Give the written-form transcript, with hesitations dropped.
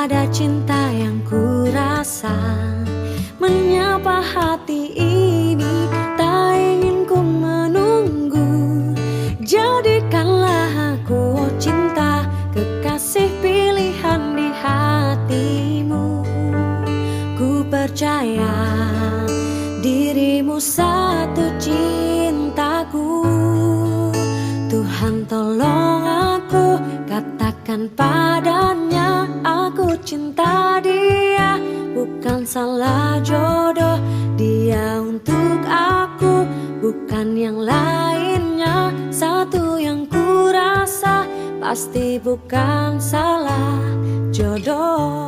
ada cinta yang kurasa menyapa hati ini, tak ingin ku menunggu. Jadikanlah aku cinta, kekasih pilihan di hatimu. Ku percaya dirimu satu cintaku. Tuhan tolong aku, katakan padanya aku cinta dia. Bukan salah jodoh dia untuk aku, bukan yang lainnya. Satu yang ku rasa pasti bukan salah jodoh.